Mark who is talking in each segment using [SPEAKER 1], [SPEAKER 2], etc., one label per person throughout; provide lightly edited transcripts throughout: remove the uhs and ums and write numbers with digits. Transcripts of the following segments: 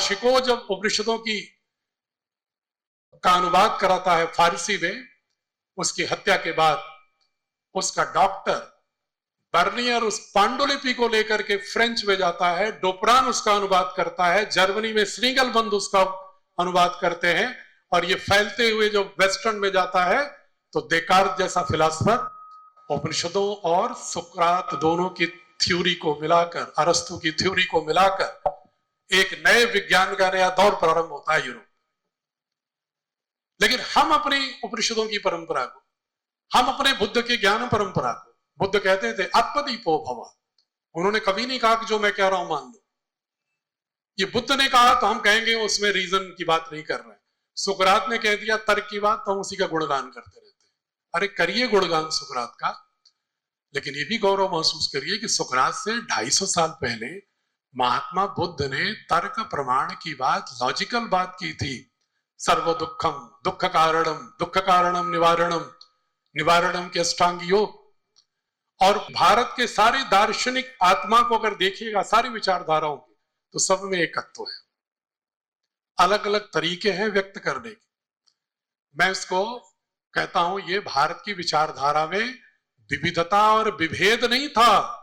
[SPEAKER 1] भाषिको जब उपनिषदों की का अनुवाद कराता है फारसी में, उसकी हत्या के बाद उसका डॉक्टर बर्नियर उस पांडुलिपि को लेकर के फ्रेंच में जाता है, डोपरान उसका अनुवाद करता है, जर्मनी में स्नीगलबंद उसका अनुवाद करते हैं, और ये फैलते हुए जो वेस्टर्न में जाता है तो देकार्त जैसा फिलोसफर उपनिषदों और सुकरात दोनों की थ्योरी को मिलाकर, अरस्तु की थ्योरी को मिलाकर एक नए विज्ञान का नया दौर प्रारंभ होता है यूरोप। लेकिन हम अपनी उपनिषदों की परंपरा को, हम अपने बुद्ध की ज्ञान परंपरा को, बुद्ध कहते थे आत्मदीपो भव, उन्होंने कभी नहीं कहा कि जो मैं कह रहा हूं मान लो। ये बुद्ध ने कहा तो हम कहेंगे उसमें रीजन की बात नहीं कर रहे हैं। सुकरात ने कह दिया तर्क की बात, तो हम उसी का गुणगान करते रहते हैं। अरे करिए गुणगान सुकरात का, लेकिन ये भी गौरव महसूस करिए कि सुकरात से 250 साल पहले महात्मा बुद्ध ने तर्क प्रमाण की बात, लॉजिकल बात की थी। सर्व दुखम दुख कारणम निवारणम, निवारणम के अष्टांग योग। और भारत के सारे दार्शनिक आत्मा को अगर देखिएगा, सारी विचारधाराओं की, तो सब में एकत्व है। अलग अलग तरीके हैं व्यक्त करने के। मैं इसको कहता हूं, ये भारत की विचारधारा में विविधता और विभेद नहीं था,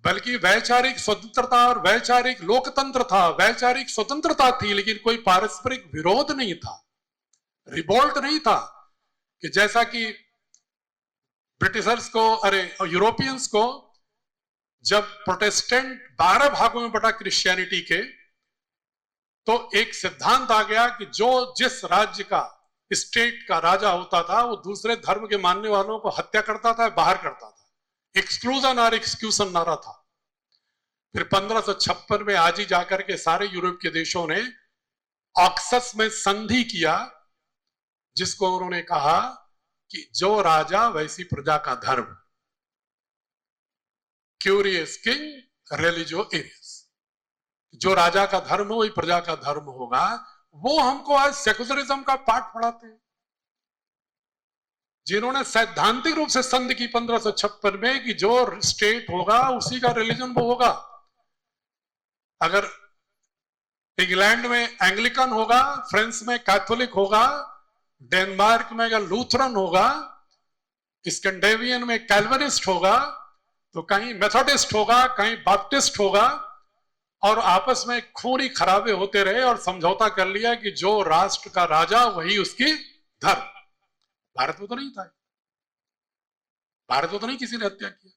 [SPEAKER 1] बल्कि वैचारिक स्वतंत्रता और वैचारिक लोकतंत्र था। वैचारिक स्वतंत्रता थी, लेकिन कोई पारस्परिक विरोध नहीं था, रिवोल्ट नहीं था कि जैसा कि ब्रिटिशर्स को, अरे यूरोपियंस को जब प्रोटेस्टेंट 12 भागों में बटा क्रिश्चियनिटी के, तो एक सिद्धांत आ गया कि जो जिस राज्य का, स्टेट का राजा होता था, वो दूसरे धर्म के मानने वालों को हत्या करता था, बाहर करता था। एक्सक्लूजन और एक्सक्यूशन नारा था। फिर 1556 में आज ही जाकर के सारे यूरोप के देशों ने ऑक्सस में संधि किया, जिसको उन्होंने कहा कि जो राजा वैसी प्रजा का धर्म, क्यूरियस किंग रिलीजो एरियस, जो राजा का धर्म हो वही प्रजा का धर्म होगा। वो हमको आज सेकुलरिज्म का पाठ पढ़ाते हैं, जिन्होंने सैद्धांतिक रूप से संधि की 1556 में कि जो स्टेट होगा उसी का रिलीजन वो होगा। अगर इंग्लैंड में एंग्लिकन होगा, फ्रांस में कैथोलिक होगा, डेनमार्क में अगर लूथरन होगा, स्कैंडेवियन में कैल्विनिस्ट होगा, तो कहीं मेथोडिस्ट होगा, कहीं बैप्टिस्ट होगा, और आपस में खूनी खराबे होते रहे और समझौता कर लिया कि जो राष्ट्र का राजा वही उसकी धर्म। भारत में तो नहीं था, भारत में तो नहीं किसी ने हत्या किया,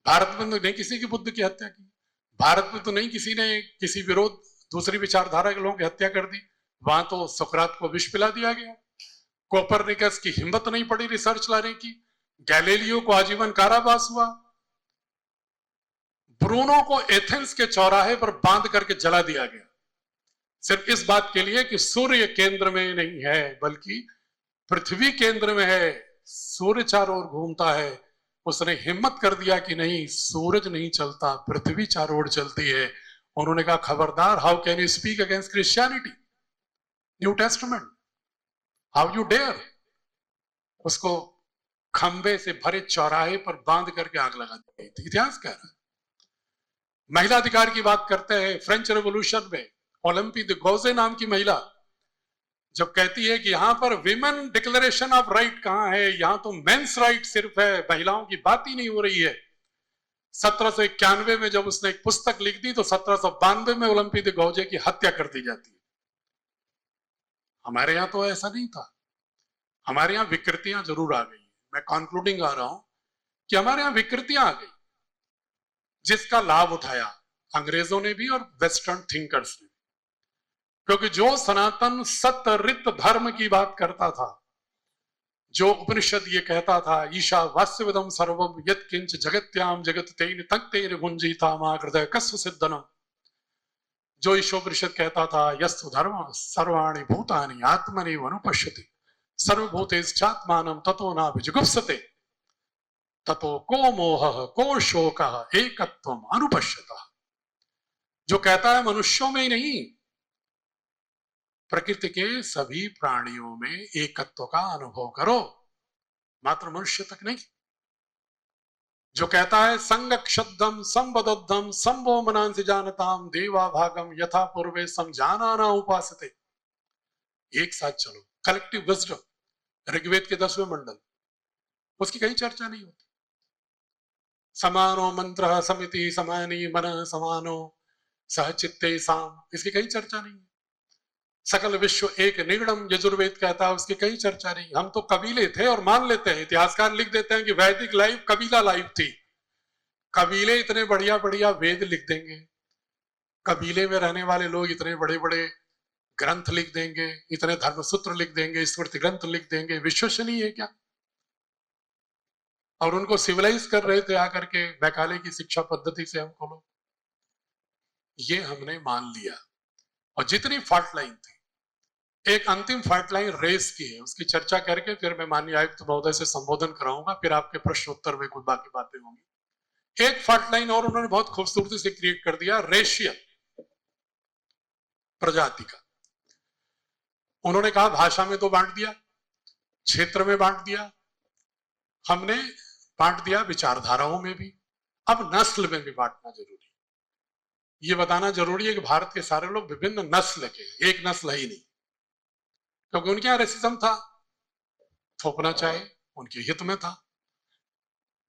[SPEAKER 1] भारत में तो नहीं किसी की बुद्ध की हत्या की, भारत में तो नहीं किसी ने किसी विरोध दूसरी विचारधारा के लोगों की हत्या कर दी। वहां तो सुकरात को विष पिला दिया गया, कोपरनिकस की हिम्मत नहीं पड़ी रिसर्च लाने की, गैलीलियो को आजीवन कारावास हुआ, ब्रूनो को एथेंस के चौराहे पर बांध करके जला दिया गया, सिर्फ इस बात के लिए कि सूर्य केंद्र में नहीं है बल्कि पृथ्वी केंद्र में है, सूर्य चारों ओर घूमता है। उसने हिम्मत कर दिया कि नहीं, सूरज नहीं चलता, पृथ्वी चारों ओर चलती है। उन्होंने कहा खबरदार, how can you speak against Christianity, New Testament, how you dare. उसको खंबे से भरे चौराहे पर बांध करके आग लगा दी गई थी। इतिहास कह रहा है। महिला अधिकार की बात करते हैं, फ्रेंच रेवोल्यूशन में ओलंपी द गौजे नाम की महिला जब कहती है कि यहां पर विमेन डिक्लेरेशन ऑफ राइट कहां है, यहां तो मेंस राइट सिर्फ है, महिलाओं की बात ही नहीं हो रही है। 1791 में जब उसने एक पुस्तक लिख दी तो 1792 में ओलंपी द गौजे की हत्या कर दी जाती है। हमारे यहां तो ऐसा नहीं था। हमारे यहां विकृतियां जरूर आ गई। मैं कंक्लूडिंग आ रहा हूं कि हमारे यहां विकृतियां आ गई, जिसका लाभ उठाया अंग्रेजों ने भी और वेस्टर्न थिंकर्स ने। क्योंकि जो सनातन सत्य रित धर्म की बात करता था, जो उपनिषद ये कहता था ईशा वास्यविदम सर्वम यत् किंच जगत्याम जगत तेन तक तेन गुंजिता मा हृदय कस्व सिद्धनम, जो ईशोपनिषद कहता था यस्तु धर्म सर्वाणि भूतानि आत्मनि अनुपश्यति सर्वभूतेश्चात्मानं ततो न विजुगुप्सते ततो को मोह को शोक एकत्वम अनुपश्यतः, जो कहता है मनुष्यों में ही नहीं प्रकृति के सभी प्राणियों में एकत्व का अनुभव करो, मात्र मनुष्य तक नहीं। जो कहता है संगक्षुद्धम संवदद्धम संभो मनांसि जानताम देवा भागम यथा पूर्वे समझाना ना उपासते। एक साथ चलो, कलेक्टिव विजडम। ऋग्वेद के 10वें मंडल, उसकी कहीं चर्चा नहीं होती। समानो मंत्र समिति समानी मन समानो सहचित्ते साम, इसकी कहीं चर्चा नहीं है। सकल विश्व एक निगड़म यजुर्वेद कहता है, उसकी कहीं चर्चा नहीं। हम तो कबीले थे और मान लेते हैं, इतिहासकार लिख देते हैं कि वैदिक लाइफ कबीला लाइफ थी। कबीले इतने बढ़िया बढ़िया वेद लिख देंगे, कबीले में रहने वाले लोग इतने बड़े बड़े ग्रंथ लिख देंगे, इतने धर्मसूत्र लिख देंगे, स्मृति ग्रंथ लिख देंगे, विश्वसनीय है क्या? और उनको सिविलाइज कर रहे थे आकर के मैकाले की शिक्षा पद्धति से हमको लोग। ये हमने मान लिया। और जितनी फॉल्ट लाइन थी, एक अंतिम फॉल्ट लाइन रेस की है, उसकी चर्चा करके फिर मैं माननीय आयुक्त महोदय से संबोधन कराऊंगा, फिर आपके प्रश्न उत्तर में कुछ बाकी बातें होंगी। एक फॉल्ट लाइन और उन्होंने बहुत खूबसूरती से क्रिएट कर दिया, रेशियल प्रजाति का। उन्होंने कहा भाषा में तो बांट दिया, क्षेत्र में बांट दिया, हमने बांट दिया विचारधाराओं में भी, अब नस्ल में भी बांटना जरूरी। ये बताना जरूरी है कि भारत के सारे लोग विभिन्न नस्ल के, एक नस्ल है ही नहीं, क्योंकि उनके यहां रेसिज्म था, थोपना चाहे उनके हित में था।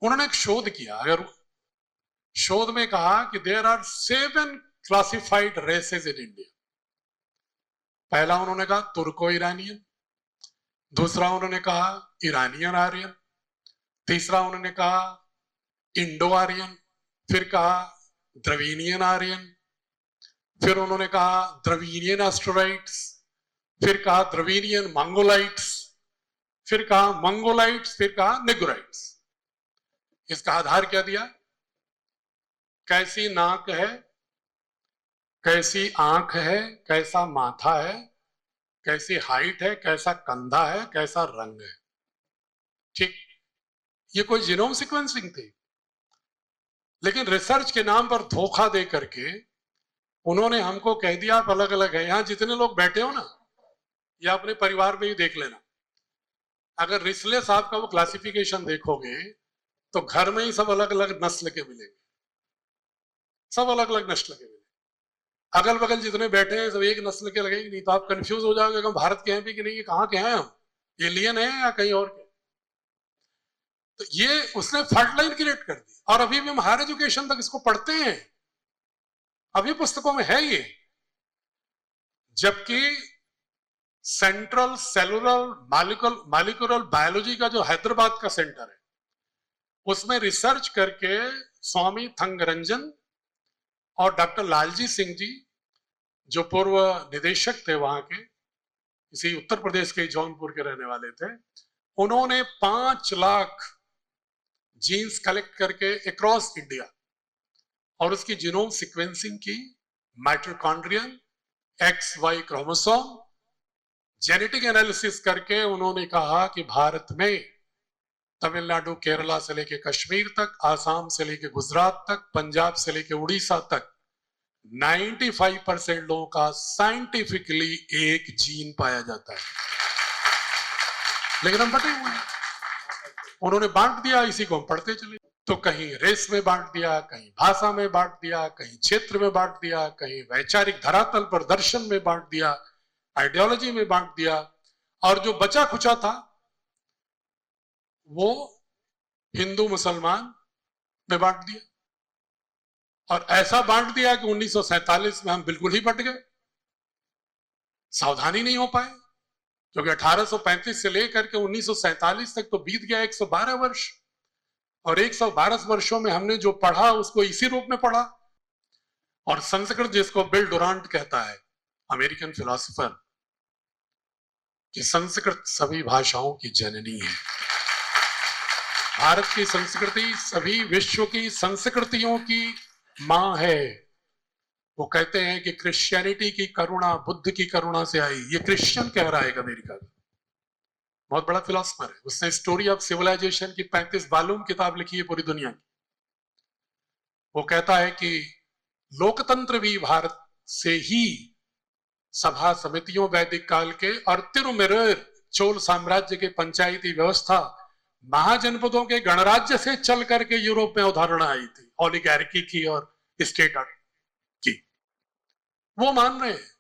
[SPEAKER 1] उन्होंने एक शोध किया, अगर शोध में कहा कि there are 7 classified races in India. पहला उन्होंने कहा तुर्को ईरानियन, दूसरा उन्होंने कहा ईरानियन आर्यन, तीसरा उन्होंने कहा इंडो आर्यन, फिर कहा द्रविडियन आर्यन, फिर उन्होंने कहा द्रविडियन एस्ट्रोलाइट्स, फिर कहा द्रविडियन मंगोलाइट्स, फिर कहा मंगोलाइट्स, फिर कहा निग्रोइट्स। इसका आधार क्या दिया? कैसी नाक है, कैसी आंख है, कैसा माथा है, कैसी हाइट है, कैसा कंधा है, कैसा रंग है। ठीक, ये कोई जीनोम सीक्वेंसिंग थी, लेकिन रिसर्च के नाम पर धोखा दे करके उन्होंने हमको कह दिया आप अलग अलग है। यहां जितने लोग बैठे हो ना, या अपने परिवार में ही देख लेना, अगर रिसले साहब का वो क्लासिफिकेशन देखोगे तो घर में ही सब अलग अलग नस्ल के मिलेंगे, सब अलग अलग नस्ल के मिलेंगे। अगल बगल जितने बैठे हैं सब एक नस्ल के लगेंगे, नहीं तो आप कंफ्यूज हो जाओगे कि हम भारत के हैं भी कि नहीं, कहाँ के हैं, हम एलियन हैं या कहीं और के। तो ये उसने फॉल्ट लाइन क्रिएट कर दी, और अभी भी हम हायर एजुकेशन तक इसको पढ़ते हैं, अभी पुस्तकों में है ये। जबकि सेंट्रल सेलुलर मॉलिक्यूलर बायोलॉजी का जो हैदराबाद का सेंटर है, उसमें रिसर्च करके स्वामी थंगरंजन और डॉक्टर लालजी सिंह जी, जो पूर्व निदेशक थे वहां के, इसी उत्तर प्रदेश के जौनपुर के रहने वाले थे, उन्होंने 5 लाख जीन्स कलेक्ट करके अक्रॉस इंडिया और उसकी जीनोम सीक्वेंसिंग की, mitochondrion, XY chromosome, genetic analysis करके उन्होंने कहा कि भारत में तमिलनाडु केरला से लेके कश्मीर तक, आसाम से लेके गुजरात तक, पंजाब से लेके उड़ीसा तक 95% लोगों का साइंटिफिकली एक जीन पाया जाता है, लेकिन हम बटे हुए हैं। उन्होंने बांट दिया, इसी को हम पढ़ते चले। तो कहीं रेस में बांट दिया, कहीं भाषा में बांट दिया, कहीं क्षेत्र में बांट दिया, कहीं वैचारिक धरातल पर दर्शन में बांट दिया, आइडियोलॉजी में बांट दिया, और जो बचा खुचा था वो हिंदू मुसलमान में बांट दिया। और ऐसा बांट दिया कि 1947 में हम बिल्कुल ही बट गए, सावधानी नहीं हो पाए, क्योंकि 1835 से लेकर के 1947 तक तो बीत गया 112 वर्ष, और 112 वर्षों में हमने जो पढ़ा उसको इसी रूप में पढ़ा। और संस्कृत, जिसको बिल डुरांट कहता है, अमेरिकन फिलोसोफर, कि संस्कृत सभी भाषाओं की जननी है। भारत की संस्कृति सभी विश्व की संस्कृतियों की मां है। वो कहते हैं कि क्रिश्चियनिटी की करुणा बुद्ध की करुणा से आई। ये क्रिश्चियन कह रहा है अमेरिका का, बहुत बड़ा फिलोसफर है। उसने स्टोरी ऑफ सिविलाइजेशन की 35 वॉल्यूम किताब लिखी है पूरी दुनिया की। वो कहता है कि लोकतंत्र भी भारत से ही, सभा समितियों वैदिक काल के, और तिरुमिरर चोल साम्राज्य के पंचायती व्यवस्था महाजनपदों के गणराज्य से चल करके यूरोप में अवधारणा आई थी ओलिगार्की की और स्टेट की, वो मान रहे हैं।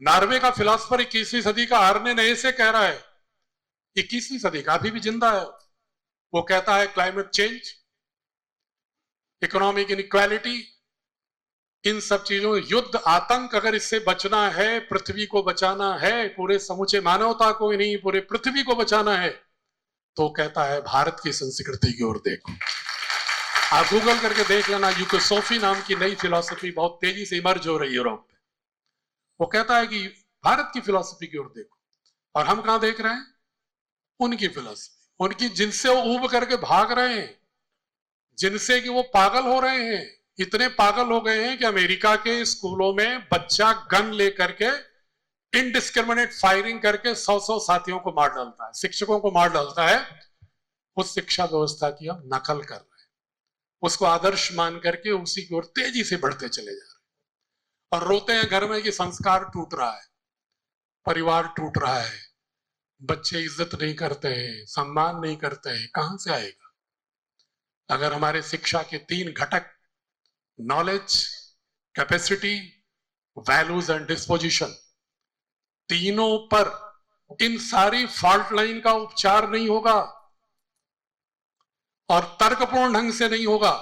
[SPEAKER 1] नॉर्वे का फिलोसफर 21वीं सदी का आर्ने नए से कह रहा है, 21वीं सदी का, अभी भी जिंदा है। वो कहता है क्लाइमेट चेंज, इकोनॉमिक इनइक्वालिटी, इन सब चीजों, युद्ध, आतंक, अगर इससे बचना है, पृथ्वी को बचाना है, पूरे समूचे मानवता को ही नहीं पूरे पृथ्वी को बचाना है, तो कहता है भारत की संस्कृति की ओर देखो। आप गूगल करके देख लेना, यूकोसोफी नाम की नई फिलॉसफी बहुत तेजी से इमर्ज हो रही है यूरोप में। वो कहता है कि भारत की फिलॉसफी की ओर देखो, और हम कहां देख रहे हैं? उनकी फिलॉसफी, उनकी, जिनसे वो ऊब करके भाग रहे हैं, जिनसे कि वो पागल हो रहे हैं। इतने पागल हो गए हैं कि अमेरिका के स्कूलों में बच्चा गन लेकर के इनडिस्क्रिमिनेट फायरिंग करके 100 साथियों को मार डालता है, शिक्षकों को मार डालता है। उस शिक्षा व्यवस्था की हम नकल कर रहे हैं, उसको आदर्श मान करके उसी की ओर तेजी से बढ़ते चले जा रहे हैं, और रोते हैं घर में कि संस्कार टूट रहा है, परिवार टूट रहा है, बच्चे इज्जत नहीं करते हैं, सम्मान नहीं करते हैं। कहां से आएगा? अगर हमारे शिक्षा के 3 घटक, knowledge, capacity, values and disposition, तीनों पर इन सारी फॉल्ट लाइन का उपचार नहीं होगा और तर्कपूर्ण ढंग से नहीं होगा,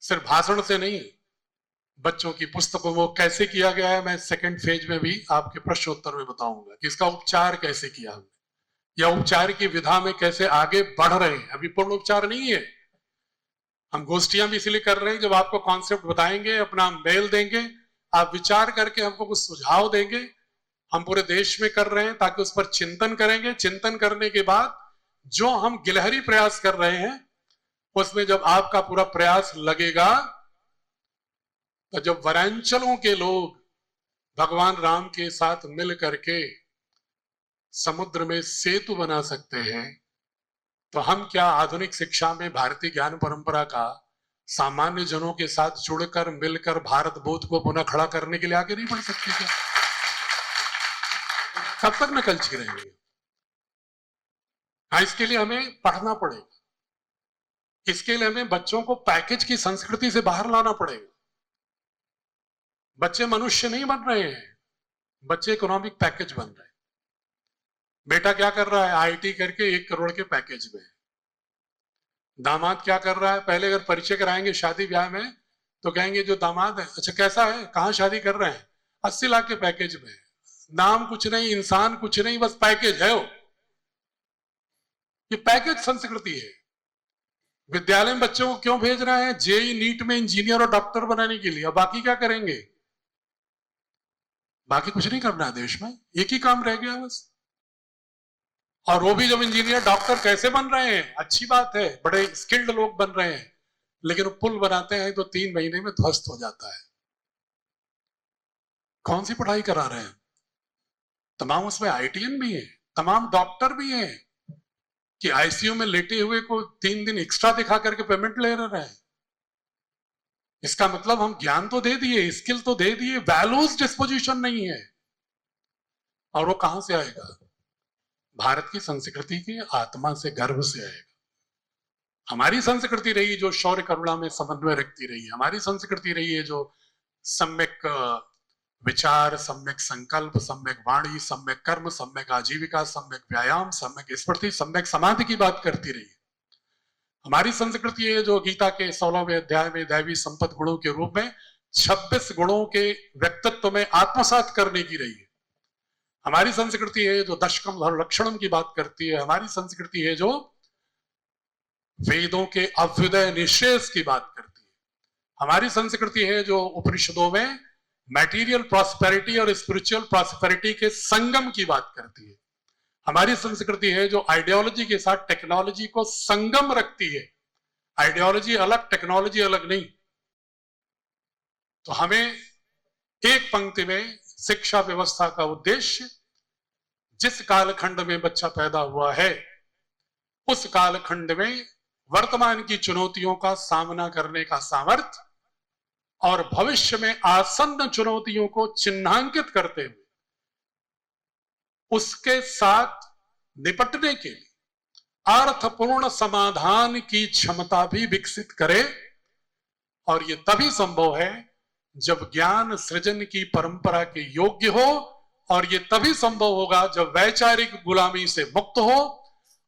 [SPEAKER 1] सिर्फ भाषण से नहीं। बच्चों की पुस्तकों में कैसे किया गया है, मैं सेकंड फेज में भी आपके प्रश्न उत्तर में बताऊंगा कि इसका उपचार कैसे किया हमने, या उपचार की विधा में कैसे आगे बढ़ रहे हैं। अभी पूर्ण उपचार नहीं है। हम गोष्ठियां भी इसलिए कर रहे हैं, जब आपको कॉन्सेप्ट बताएंगे, अपना मेल देंगे, आप विचार करके हमको कुछ सुझाव देंगे। हम पूरे देश में कर रहे हैं ताकि उस पर चिंतन करेंगे। चिंतन करने के बाद जो हम गिलहरी प्रयास कर रहे हैं, उसमें जब आपका पूरा प्रयास लगेगा, तो जब वनांचलों के लोग भगवान राम के साथ मिल करके समुद्र में सेतु बना सकते हैं, तो हम क्या आधुनिक शिक्षा में भारतीय ज्ञान परंपरा का सामान्य जनों के साथ जुड़कर, मिलकर भारत बोध को पुनः खड़ा करने के लिए आगे नहीं बढ़ सकते क्या? कब तक नकलची रहेंगे? हाँ, इसके लिए हमें पढ़ना पड़ेगा, इसके लिए हमें बच्चों को पैकेज की संस्कृति से बाहर लाना पड़ेगा। बच्चे मनुष्य नहीं बन रहे हैं, बच्चे इकोनॉमिक पैकेज बन रहे हैं। बेटा क्या कर रहा है? आईटी करके 1 करोड़ के पैकेज में। दामाद क्या कर रहा है? पहले अगर परिचय कराएंगे शादी ब्याह में तो कहेंगे जो दामाद है, अच्छा कैसा है, कहां शादी कर रहे हैं? 80 लाख के पैकेज में। नाम कुछ नहीं, इंसान कुछ नहीं, बस पैकेज है वो। ये पैकेज संस्कृति है। विद्यालय में बच्चों को क्यों भेज रहे हैं? जेई नीट में इंजीनियर और डॉक्टर बनाने के लिए। अब बाकी क्या करेंगे? बाकी कुछ नहीं करना है देश में, एक ही काम रह गया बस। और वो भी जब इंजीनियर डॉक्टर कैसे बन रहे हैं, अच्छी बात है, बड़े स्किल्ड लोग बन रहे हैं, लेकिन पुल बनाते हैं तो 3 महीने में ध्वस्त हो जाता है। कौन सी पढ़ाई करा रहे हैं? तमाम उसमें आईटीएन भी है, तमाम डॉक्टर भी हैं कि आईसीयू में लेटे हुए को 3 दिन एक्स्ट्रा दिखा करके पेमेंट ले रहे हैं। इसका मतलब हम ज्ञान तो दे दिए, स्किल तो दे दिए, वैल्यूज डिस्पोजिशन नहीं है। और वो कहां से आएगा? भारत की संस्कृति की आत्मा से, गर्व से आएगा। हमारी संस्कृति रही जो शौर्य करुणा में समन्वय रखती रही है, हमारी संस्कृति रही है जो सम्यक विचार, सम्यक संकल्प, सम्यक वाणी, सम्यक कर्म, सम्यक आजीविका, सम्यक व्यायाम, सम्यक स्मृति, सम्यक समाधि की बात करती रही है। हमारी संस्कृति है जो गीता के 16वें अध्याय में दैवी संपत्ति गुणों के रूप में 26 गुणों के व्यक्तित्व में आत्मसात करने की रही है। हमारी संस्कृति है जो दशकम लक्षणम की बात करती है। हमारी संस्कृति है जो वेदों के अभ्युदय निशेष की बात करती है। हमारी संस्कृति है जो उपनिषदों में मैटीरियल प्रॉस्पेरिटी और स्पिरिचुअल प्रॉस्पेरिटी के संगम की बात करती है। हमारी संस्कृति है जो आइडियोलॉजी के साथ टेक्नोलॉजी को संगम रखती है। आइडियोलॉजी अलग, टेक्नोलॉजी अलग नहीं। तो हमें एक पंक्ति में शिक्षा व्यवस्था का उद्देश्य, जिस कालखंड में बच्चा पैदा हुआ है उस कालखंड में वर्तमान की चुनौतियों का सामना करने का सामर्थ्य और भविष्य में आसन्न चुनौतियों को चिन्हांकित करते हुए उसके साथ निपटने के लिए अर्थपूर्ण समाधान की क्षमता भी विकसित करे। और ये तभी संभव है जब ज्ञान सृजन की परंपरा के योग्य हो, और ये तभी संभव होगा जब वैचारिक गुलामी से मुक्त हो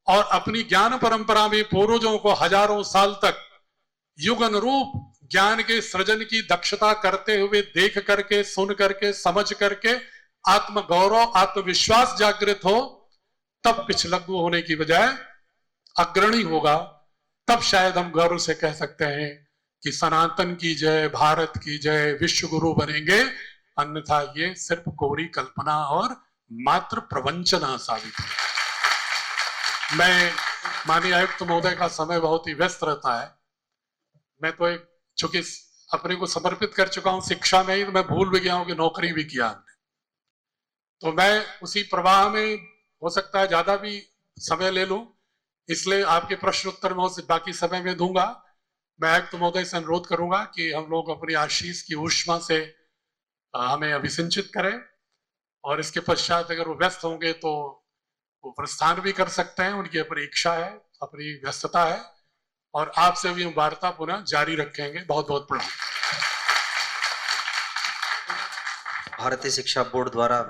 [SPEAKER 1] और अपनी ज्ञान परंपरा में पूर्वजों को हजारों साल तक युगन रूप ज्ञान के सृजन की दक्षता करते हुए देख करके, सुन करके, समझ करके आत्म गौरव, आत्मविश्वास जागृत हो, तब पिछलग्गू होने की बजाय अग्रणी होगा। तब शायद हम गर्व से कह सकते हैं कि सनातन की जय, भारत की जय, विश्व गुरु बनेंगे। अन्यथा ये सिर्फ कोरी कल्पना और मात्र प्रवंचना साबित है। मैं माननीय आयुक्त महोदय का समय बहुत ही व्यस्त रहता है। मैं तो एक चूंकि अपने को समर्पित कर चुका हूं शिक्षा में ही, तो मैं भूल भी गया हूं कि नौकरी भी किया हमने। तो मैं उसी प्रवाह में हो सकता है ज्यादा भी समय ले लूं, इसलिए आपके प्रश्न उत्तर में बाकी समय में दूंगा। मैं आयुक्त महोदय से अनुरोध करूंगा कि हम लोग अपनी आशीष की ऊष्मा से हमें अभिसिंचित करें, और इसके पश्चात अगर वो व्यस्त होंगे तो वो प्रस्थान भी कर सकते हैं, उनकी अपनी इच्छा है, अपनी व्यस्तता है, और आपसे भी हम वार्ता पुनः जारी रखेंगे। बहुत बहुत प्रणाम।
[SPEAKER 2] भारतीय शिक्षा बोर्ड द्वारा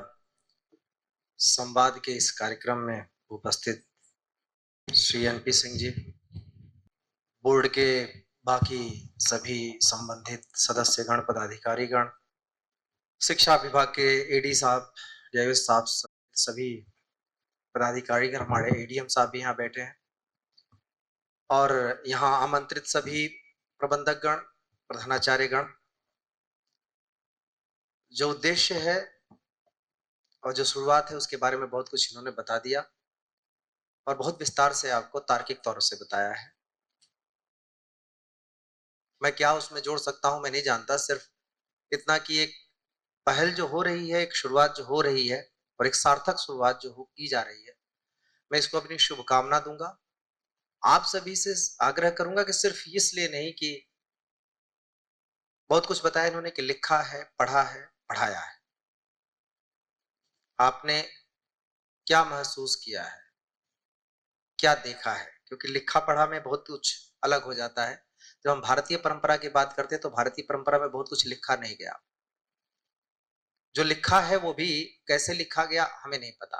[SPEAKER 2] संवाद के इस कार्यक्रम में उपस्थित श्री एनपी सिंह जी, बोर्ड के बाकी सभी संबंधित सदस्यगण, पदाधिकारीगण, शिक्षा विभाग के एडी साहब, जयवेश साहब, सभी पदाधिकारीगण, हमारे एडीएम साहब भी यहाँ बैठे हैं, और यहाँ आमंत्रित सभी प्रबंधकगण, प्रधानाचार्यगण। जो उद्देश्य है और जो शुरुआत है उसके बारे में बहुत कुछ इन्होंने बता दिया, और बहुत विस्तार से आपको तार्किक तौर से बताया है। मैं क्या उसमें जोड़ सकता हूं मैं नहीं जानता, सिर्फ इतना कि एक पहल जो हो रही है, एक शुरुआत जो हो रही है, और एक सार्थक शुरुआत जो की जा रही है, मैं इसको अपनी शुभकामना दूंगा। आप सभी से आग्रह करूंगा कि सिर्फ इसलिए नहीं कि बहुत कुछ बताया इन्होंने कि लिखा है, पढ़ा है, पढ़ाया है, आपने क्या महसूस किया है, क्या देखा है, क्योंकि लिखा पढ़ा में बहुत कुछ अलग हो जाता है। जब हम भारतीय परंपरा की बात करते हैं तो भारतीय परंपरा में बहुत कुछ लिखा नहीं गया। जो लिखा है वो भी कैसे लिखा गया हमें नहीं पता।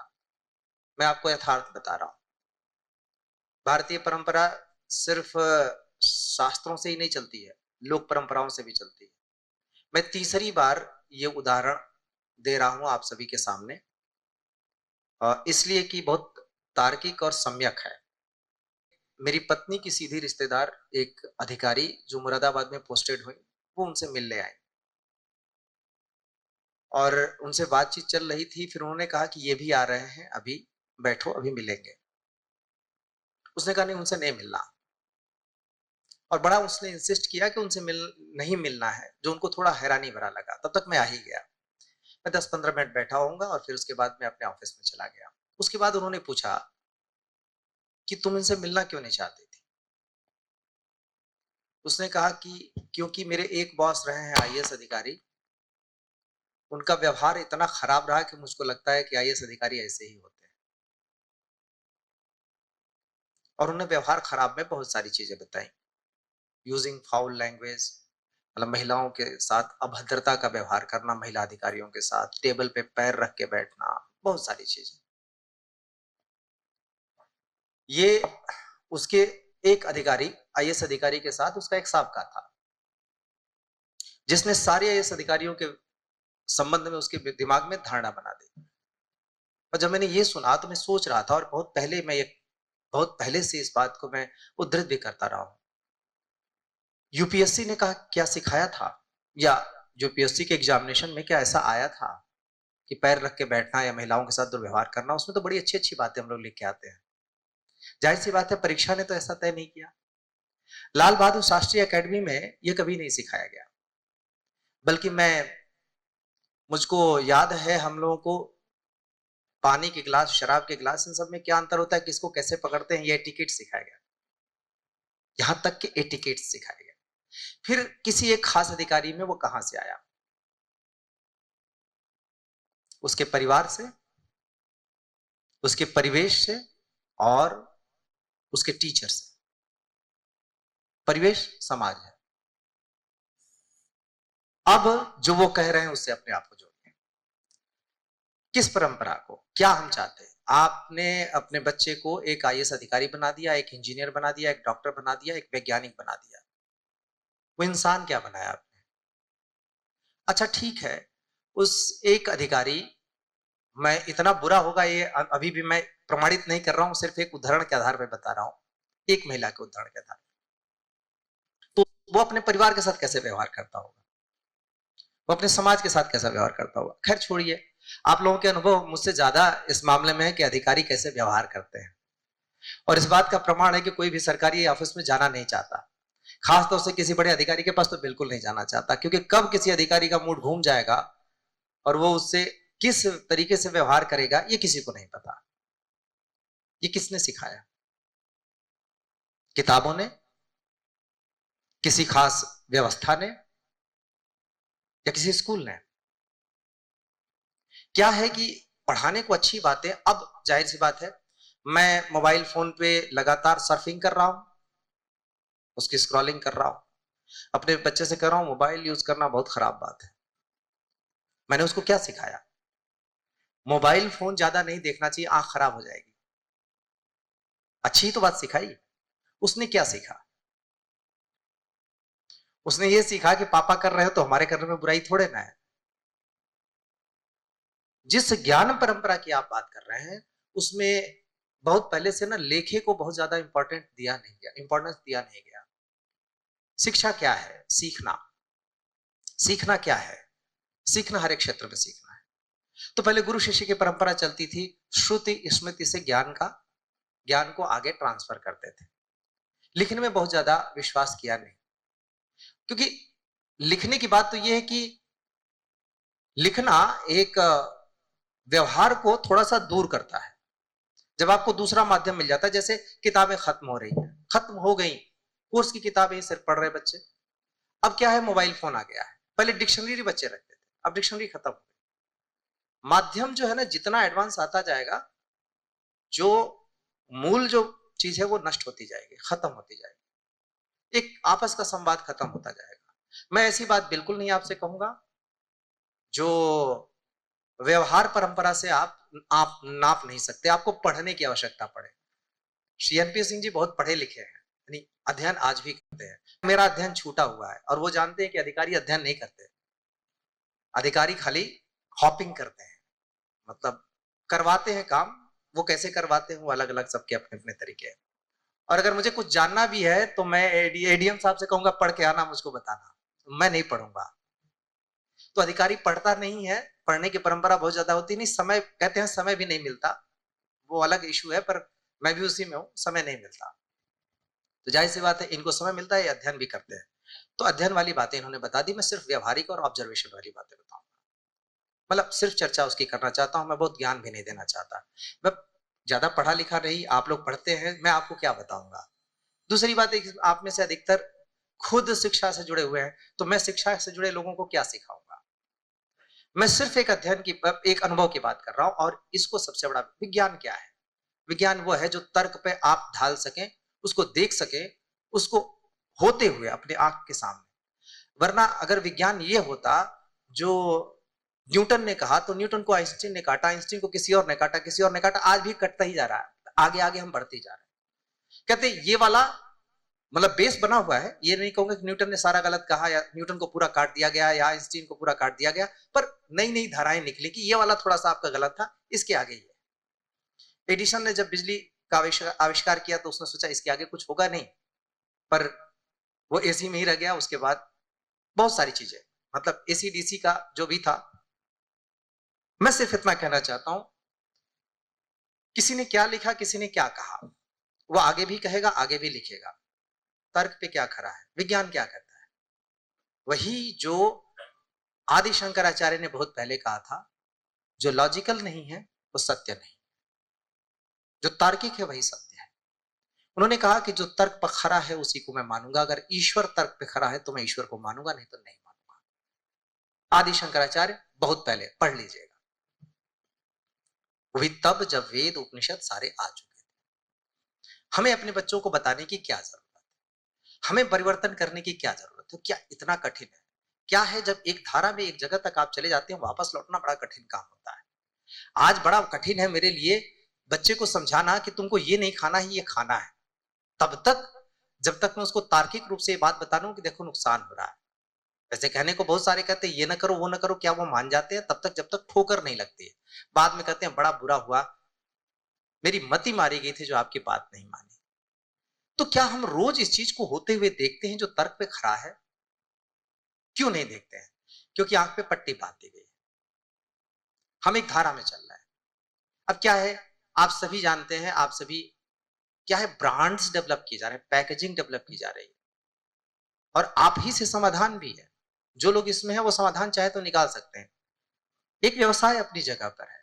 [SPEAKER 2] मैं आपको यथार्थ बता रहा हूं। भारतीय परंपरा सिर्फ शास्त्रों से ही नहीं चलती है, लोक परंपराओं से भी चलती है। मैं तीसरी बार ये उदाहरण दे रहा हूं आप सभी के सामने, इसलिए कि बहुत तार्किक और सम्यक है। मेरी पत्नी की सीधी रिश्तेदार एक अधिकारी जो मुरादाबाद में पोस्टेड हुई, वो उनसे मिलने आए और उनसे बातचीत चल रही थी। फिर उन्होंने कहा कि ये भी आ रहे हैं, अभी बैठो, अभी मिलेंगे। उसने कहा नहीं, उनसे नहीं मिलना, और बड़ा उसने इंसिस्ट किया कि उनसे नहीं मिलना है, जो उनको थोड़ा हैरानी भरा लगा। तब तक मैं आ ही गया। मैं 10-15 मिनट बैठा होऊंगा और फिर उसके बाद मैं अपने ऑफिस में चला गया। उसके बाद उन्होंने पूछा कि तुम इनसे मिलना क्यों नहीं चाहती थी? उसने कहा कि क्योंकि मेरे एक बॉस रहे हैं आईएएस अधिकारी, उनका व्यवहार इतना खराब रहा कि मुझको लगता है कि आईएएस अधिकारी ऐसे ही होते हैं। और उन्होंने व्यवहार खराब में बहुत सारी चीजें बताई, यूजिंग फाउल लैंग्वेज, मतलब महिलाओं के साथ अभद्रता का व्यवहार करना, महिला अधिकारियों के साथ टेबल पे पैर रख के बैठना, बहुत सारी चीजें। ये उसके एक अधिकारी, आईएएस अधिकारी के साथ उसका एक साबका था, जिसने सारे आईएएस अधिकारियों के संबंध में उसके दिमाग में धारणा बना दी। और जब मैंने ये सुना तो मैं सोच रहा था, और बहुत पहले से इस बात को मैं उद्धृत भी करता रहा हूं। यूपीएससी ने कहा क्या सिखाया था, या यूपीएससी के एग्जामिनेशन में क्या ऐसा आया था कि पैर रख के बैठना या महिलाओं के साथ दुर्व्यवहार करना? उसमें तो बड़ी अच्छी अच्छी बातें हम लोग लिख के आते हैं। जाहिर सी बात है परीक्षा ने तो ऐसा तय नहीं किया। लाल बहादुर शास्त्री एकेडमी में यह कभी नहीं सिखाया गया, बल्कि मुझको याद है हम लोगों को पानी के गिलास, शराब के गिलास, इन सब में क्या अंतर होता है, किसको कैसे पकड़ते हैं, ये एटिकेट सिखाया गया। यहां तक कि एटिकेट सिखाया गया। फिर किसी एक खास अधिकारी में वो कहां से आया? उसके परिवार से, उसके परिवेश से, और उसके टीचर से। परिवेश समाज है। अब जो वो कह रहे हैं उससे अपने आप को जोड़िए। किस परंपरा को क्या हम चाहते हैं? आपने अपने बच्चे को एक आईएएस अधिकारी बना दिया, एक इंजीनियर बना दिया, एक डॉक्टर बना दिया, एक वैज्ञानिक बना दिया। वो इंसान क्या बनाया आपने? अच्छा ठीक है, उस एक अधिकारी, मैं इतना बुरा होगा ये अभी भी मैं प्रमाणित नहीं कर रहा हूं, सिर्फ एक उदाहरण के आधार पर बता रहा हूं, एक महिला के उदाहरण के आधार पर। तो वो अपने परिवार के साथ कैसे व्यवहार करता होगा, वो अपने समाज के साथ कैसा व्यवहार करता होगा। खैर छोड़िए, आप लोगों के अनुभव मुझसे ज्यादा इस मामले में है कि अधिकारी कैसे व्यवहार करते हैं, और इस बात का प्रमाण है कि कोई भी सरकारी ऑफिस में जाना नहीं चाहता, खासतौर से किसी बड़े अधिकारी के पास तो बिल्कुल नहीं जाना चाहता, क्योंकि कब किसी अधिकारी का मूड घूम जाएगा और वो उससे किस तरीके से व्यवहार करेगा ये किसी को नहीं पता। ये किसने सिखाया? किताबों ने, किसी खास व्यवस्था ने, या किसी स्कूल ने? क्या है कि पढ़ाने को अच्छी बात है, अब जाहिर सी बात है मैं मोबाइल फोन पे लगातार सर्फिंग कर रहा हूं, उसकी स्क्रॉलिंग कर रहा हूं, अपने बच्चे से कह रहा हूं मोबाइल यूज करना बहुत खराब बात है। मैंने उसको क्या सिखाया? मोबाइल फोन ज्यादा नहीं देखना चाहिए, आंख खराब हो जाएगी। अच्छी तो बात सिखाई। उसने क्या सीखा? उसने ये सीखा कि पापा कर रहे हो तो हमारे करने में बुराई थोड़े ना है। जिस ज्ञान परंपरा की आप बात कर रहे हैं उसमें बहुत पहले से ना लेखे को बहुत ज्यादा इंपॉर्टेंस दिया नहीं गया। शिक्षा क्या है? सीखना। सीखना क्या है? सीखना हर एक क्षेत्र में सीखना है। तो पहले गुरु शिष्य की परंपरा चलती थी, श्रुति स्मृति से ज्ञान को आगे ट्रांसफर करते थे। लिखने में बहुत ज्यादा विश्वास किया नहीं, क्योंकि लिखने की बात तो यह है कि लिखना एक व्यवहार को थोड़ा सा दूर करता है। जब आपको दूसरा माध्यम मिल जाता है, जैसे किताबें खत्म हो रही हैं, खत्म हो गई, कोर्स की किताबें सिर्फ पढ़ रहे बच्चे। अब क्या है, मोबाइल फोन आ गया है। पहले डिक्शनरी बच्चे रखते थे, अब डिक्शनरी खत्म हो गई। माध्यम जो है ना जितना एडवांस आता जाएगा, जो मूल जो चीज है वो नष्ट होती जाएगी, खत्म होती जाएगी, एक आपस का संवाद खत्म होता जाएगा। मैं ऐसी बात बिल्कुल नहीं आपसे कहूंगा जो व्यवहार परंपरा से आप नाप नहीं सकते, आपको पढ़ने की आवश्यकता पड़े। श्री एनपी सिंह जी बहुत पढ़े लिखे हैं, यानी अध्ययन आज भी करते हैं। मेरा अध्ययन छूटा हुआ है और वो जानते हैं कि अधिकारी अध्ययन नहीं करते, अधिकारी खाली हॉपिंग करते हैं, मतलब करवाते हैं काम। वो कैसे करवाते हैं वो अलग अलग सबके अपने अपने तरीके हैं। और अगर मुझे कुछ जानना भी है तो मैं एडीएम साहब से कहूंगा पढ़ के आना, मुझको बताना, मैं नहीं पढ़ूंगा। तो अधिकारी पढ़ता नहीं है, पढ़ने की परंपरा बहुत ज्यादा होती नहीं, समय कहते हैं समय भी नहीं मिलता, वो अलग इशू है, पर मैं भी उसी में हूं, समय नहीं मिलता। तो जाहिर सी बात है इनको समय मिलता है, अध्ययन भी करते हैं। तो अध्ययन वाली बातें इन्होंने बता दी, मैं सिर्फ व्यवहारिक और ऑब्जर्वेशन वाली बातें बताऊंगा। मतलब सिर्फ चर्चा उसकी करना चाहता हूं, मैं बहुत ज्ञान भी नहीं देना चाहता। मैं ज्यादा पढ़ा लिखा नहीं, आप लोग पढ़ते हैं, मैं आपको क्या बताऊंगा। दूसरी बात, आप में से अधिकतर खुद शिक्षा से जुड़े हुए हैं, तो मैं शिक्षा से जुड़े लोगों को क्या सिखाऊंगा। मैं सिर्फ एक अध्ययन की, एक अनुभव की बात कर रहा हूं। और इसको सबसे बड़ा विज्ञान क्या है? विज्ञान वो है जो तर्क पे आप ढाल सकें, उसको देख सकें, उसको होते हुए अपने आंख के सामने। वरना अगर विज्ञान ये होता जो न्यूटन ने कहा, तो न्यूटन को आइंस्टीन ने काटा, आइंस्टीन को किसी और ने काटा, किसी और ने काटा, आज भी कटता ही जा रहा है, आगे आगे हम बढ़ते ही जा रहे हैं। कहते ये वाला मतलब बेस बना हुआ है, ये नहीं कहूंगा कि न्यूटन ने सारा गलत कहा या न्यूटन को पूरा काट दिया गया या आइंस्टीन को पूरा काट दिया गया, पर नई नई धाराएं निकली कि ये वाला थोड़ा सा आपका गलत था, इसके आगे ही है। एडिसन ने जब बिजली का आविष्कार किया तो उसने सोचा इसके आगे कुछ होगा नहीं, पर वो एसी में ही रह गया। उसके बाद बहुत सारी चीजें, मतलब एसी डीसी का जो भी था। मैं सिर्फ इतना कहना चाहता हूं, किसी ने क्या लिखा, किसी ने क्या कहा, वो आगे भी कहेगा, आगे भी लिखेगा। तर्क पे क्या खरा है, विज्ञान क्या कहता है, वही जो आदि शंकराचार्य ने बहुत पहले कहा था, जो लॉजिकल नहीं है वो सत्य नहीं, जो तार्किक है वही सत्य है। उन्होंने कहा कि जो तर्क पर खरा है उसी को मैं मानूंगा, अगर ईश्वर तर्क पे खरा है तो मैं ईश्वर को मानूंगा, नहीं तो नहीं मानूंगा। आदि शंकराचार्य बहुत पहले, पढ़ लीजिएगा, वो भी तब जब वेद उपनिषद सारे आ चुके थे। हमें अपने बच्चों को बताने की क्या जरूरत है, हमें परिवर्तन करने की क्या जरूरत है, क्या इतना कठिन है? क्या है, जब एक धारा में एक जगह तक आप चले जाते हैं, वापस लौटना बड़ा कठिन काम होता है। आज बड़ा कठिन है मेरे लिए बच्चे को समझाना कि तुमको ये नहीं खाना है, ये खाना है। तब तक, जब तक मैं उसको तार्किक रूप से ये बात बता रहा हूं कि देखो नुकसान हो रहा है। वैसे कहने को बहुत सारे कहते हैं ये ना करो वो ना करो, क्या वो मान जाते हैं? तब तक जब तक ठोकर नहीं लगती है। बाद में कहते हैं बड़ा बुरा हुआ, मेरी मति मारी गई थी जो आपकी बात नहीं मानी। तो क्या हम रोज इस चीज को होते हुए देखते हैं जो तर्क पे खड़ा है? क्यों नहीं देखते हैं? क्योंकि आंख पे पट्टी बांध दी गई है, हम एक धारा में चल रहे हैं। अब क्या है, आप सभी जानते हैं, आप सभी, क्या है, ब्रांड्स डेवलप किए जा रहे हैं, पैकेजिंग डेवलप की जा रही है, और आप ही से समाधान भी है। जो लोग इसमें है वो समाधान चाहे तो निकाल सकते हैं। एक व्यवसाय अपनी जगह पर है।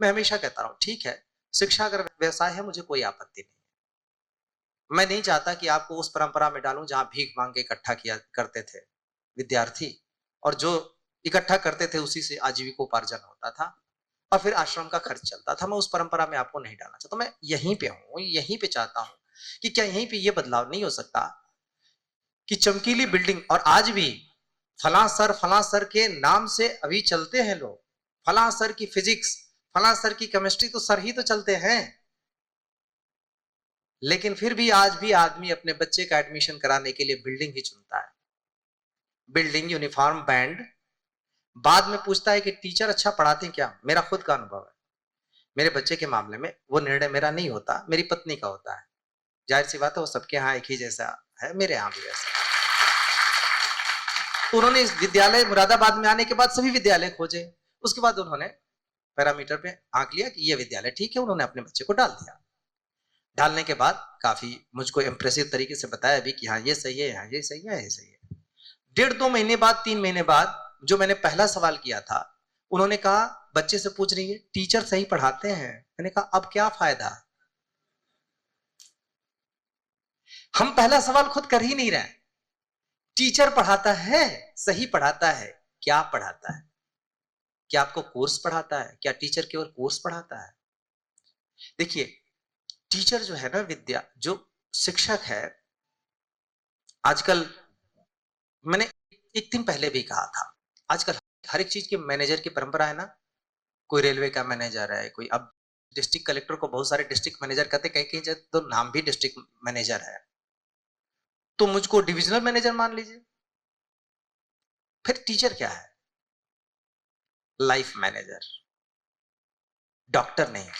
[SPEAKER 2] मैं हमेशा कहता रहा हूं, ठीक है, शिक्षा अगर व्यवसाय है, मुझे कोई आपत्ति नहीं। मैं नहीं चाहता कि आपको उस परंपरा में डालूं जहां भीख मांग के इकट्ठा किया करते थे विद्यार्थी, और जो इकट्ठा करते थे उसी से आजीविकोपार्जन होता था और फिर आश्रम का खर्च चलता था। मैं उस परंपरा में आपको नहीं डालना चाहता। मैं यहीं पे हूं, यहीं पे चाहता हूं कि क्या यहीं पे ये बदलाव नहीं हो सकता कि चमकीली बिल्डिंग, और आज भी फलां सर के नाम से अभी चलते हैं लोग, फलां सर की फिजिक्स, फलां सर की केमिस्ट्री, तो सर ही तो चलते हैं। लेकिन फिर भी आज भी आदमी अपने बच्चे का एडमिशन कराने के लिए बिल्डिंग ही चुनता है। Building, uniform, band. बाद में पूछता है कि टीचर अच्छा पढ़ाते हैं क्या? मेरा खुद का अनुभव है, मेरे बच्चे के मामले में वो निर्णय मेरा नहीं होता, मेरी पत्नी का होता है। जाहिर सी बात है वो सबके यहाँ एक ही जैसा है, मेरे यहाँ भी ऐसा। तो उन्होंने इस विद्यालय मुरादाबाद में आने के बाद सभी विद्यालय खोजे, उसके बाद उन्होंने पैरामीटर पे आंक लिया कि ये विद्यालय ठीक है, उन्होंने अपने बच्चे को डाल दिया। डालने के बाद काफी मुझको इंप्रेसिव तरीके से बताया भी कि हाँ ये सही है, हाँ ये सही है, ये सही है। 1.5-2 महीने बाद, 3 महीने बाद, जो मैंने पहला सवाल किया था, उन्होंने कहा, बच्चे से पूछ रही है, टीचर सही पढ़ाते हैं? मैंने कहा अब क्या फायदा, हम पहला सवाल खुद कर ही नहीं रहे। टीचर पढ़ाता है, सही पढ़ाता है, क्या पढ़ाता है? क्या आपको कोर्स पढ़ाता है? क्या टीचर केवल कोर्स पढ़ाता है? देखिए, टीचर जो है ना, विद्या जो शिक्षक है, आजकल, मैंने एक दिन पहले भी कहा था, आजकल हर एक चीज की मैनेजर की परंपरा है ना। कोई रेलवे का मैनेजर है, कोई, अब डिस्ट्रिक्ट कलेक्टर को बहुत सारे डिस्ट्रिक्ट मैनेजर कहते, कहीं कहीं तो नाम भी डिस्ट्रिक्ट मैनेजर है। तो मुझको डिविजनल मैनेजर मान लीजिए। फिर टीचर क्या है? लाइफ मैनेजर, डॉक्टर नहीं।